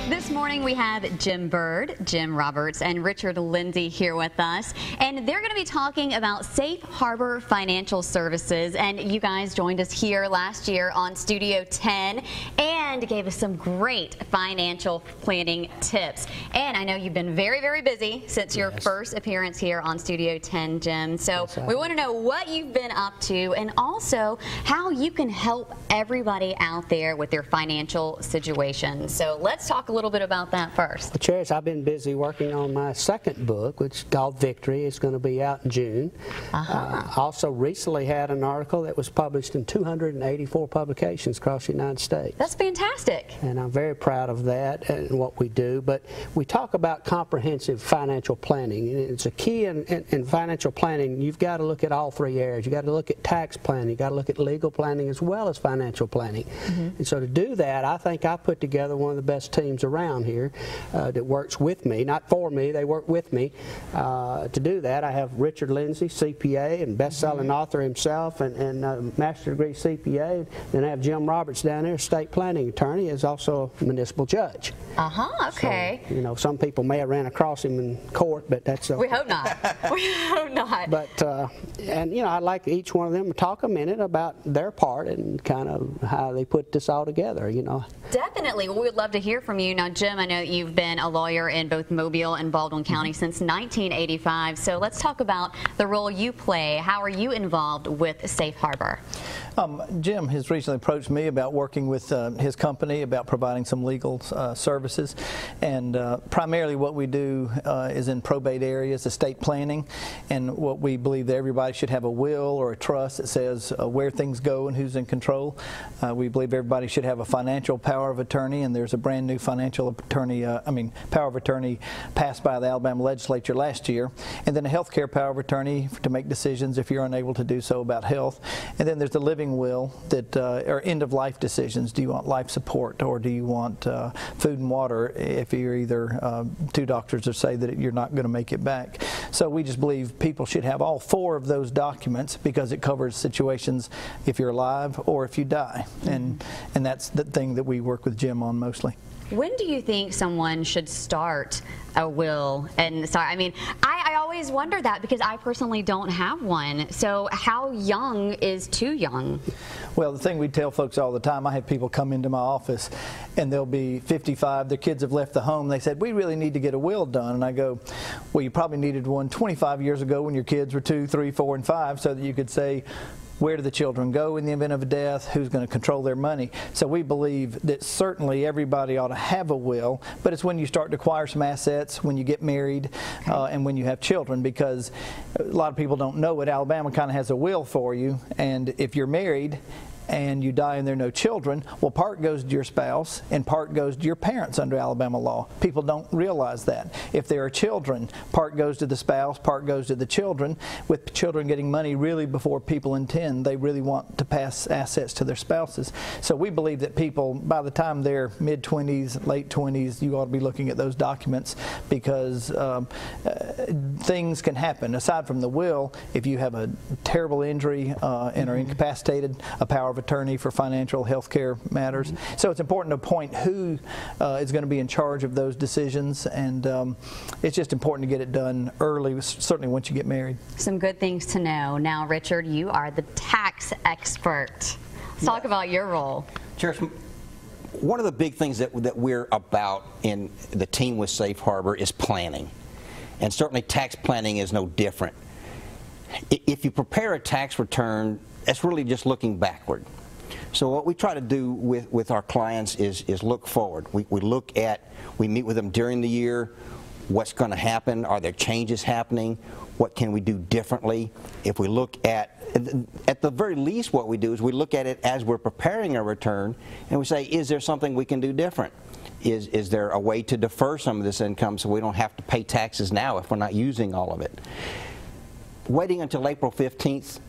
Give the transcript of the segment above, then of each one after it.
This morning we have Jim Bird, Jim Roberts, and Richard Lindsay here with us, and they're going to be talking about Safe Harbor Financial Services. And you guys joined us here last year on Studio 10 and gave us some great financial planning tips. And I know you've been very, very busy since your first appearance here on Studio 10, Jim. So we want to know what you've been up to and also how you can help everybody out there with their financial situation. So let's talk a little bit about that first. Well, Cherish, I've been busy working on my second book, which is called Victory. It's going to be out in June. Also recently had an article that was published in 284 publications across the United States. That's fantastic. And I'm very proud of that and what we do. But we talk about comprehensive financial planning. It's a key in financial planning. You've got to look at all three areas. You've got to look at tax planning. You've got to look at legal planning as well as financial planning. And so to do that, I think I put together one of the best teams around here that works with me, not for me, they work with me to do that. I have Richard Lindsay, CPA and best-selling author himself and master degree CPA. Then I have Jim Roberts down there, state planning attorney, is also a municipal judge. Okay. So, you know, some people may have ran across him in court, but that's we hope not. We hope not. But and you know, I'd like each one of them to talk a minute about their part and kind of how they put this all together, you know. Definitely. Well, we would love to hear from you. Now, Jim, I know you've been a lawyer in both Mobile and Baldwin County since 1985. So let's talk about the role you play. How are you involved with Safe Harbor? Jim has recently approached me about working with his company about providing some legal services, and primarily what we do is in probate areas, estate planning, and what we believe that everybody should have a will or a trust that says where things go and who's in control. We believe everybody should have a financial power of attorney, and there's a brand new financial attorney, power of attorney passed by the Alabama legislature last year, and then a health care power of attorney to make decisions if you're unable to do so about health. And then there's the living will that are end-of-life decisions. Do you want life support, or do you want food and water if you're either two doctors that say that you're not going to make it back? So we just believe people should have all four of those documents because it covers situations if you're alive or if you die. And that's the thing that we work with Jim on mostly. When do you think someone should start a will? And sorry, I mean, I always wonder that because I personally don't have one. So how young is too young? Well, the thing we tell folks all the time, I have people come into my office and they'll be 55, their kids have left the home, they said, we really need to get a will done. And I go, well, you probably needed one 25 years ago when your kids were 2, 3, 4, and 5, so that you could say, where do the children go in the event of a death? Who's going to control their money? So we believe that certainly everybody ought to have a will, but it's when you start to acquire some assets, when you get married, and when you have children, because a lot of people don't know it. Alabama kind of has a will for you, and if you're married and you die and there are no children, well, part goes to your spouse and part goes to your parents under Alabama law. People don't realize that. If there are children, part goes to the spouse, part goes to the children. With children getting money really before people intend, they really want to pass assets to their spouses. So we believe that people, by the time they're mid-20s, late 20s, you ought to be looking at those documents, because things can happen. Aside from the will, if you have a terrible injury and are incapacitated, a power of attorney for financial health care matters. So it's important to appoint who is going to be in charge of those decisions, and it's just important to get it done early, certainly once you get married. Some good things to know. Now, Richard, you are the tax expert. Let's talk about your role. Cherish, one of the big things that we're about in the team with Safe Harbor is planning, and certainly tax planning is no different. If you prepare a tax return, that's really just looking backward. So what we try to do with our clients is look forward. We meet with them during the year. What's going to happen? Are there changes happening? What can we do differently? If we look at the very least, what we do is we look at it as we're preparing a return, and we say, is there something we can do different? Is there a way to defer some of this income so we don't have to pay taxes now if we're not using all of it? Waiting until April 15th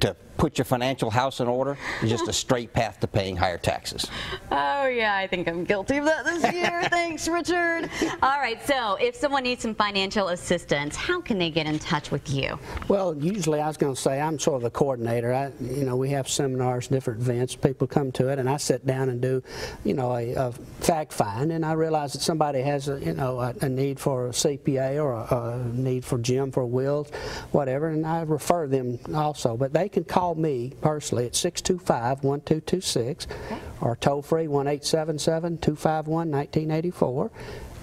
to put your financial house in order is just a straight path to paying higher taxes. Oh yeah, I think I'm guilty of that this year. Thanks, Richard. All right, so if someone needs some financial assistance, how can they get in touch with you? Well, usually I was going to say I'm sort of the coordinator. We have seminars, different events, people come to it, and I sit down and do, a fact find, and I realize that somebody has a need for a CPA or a need for Jim for wills, whatever, and I refer them also. But they can call me personally at 625-1226 or toll free 1-877-251-1984.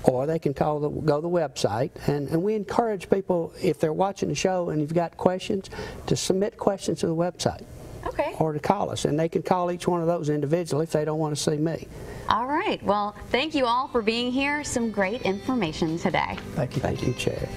Or they can go to the website, and we encourage people, if they're watching the show and you've got questions, to submit questions to the website. Okay. Or to call us, and they can call each one of those individually if they don't want to see me. All right. Well, thank you all for being here. Some great information today. Thank you. Thank you, Chair.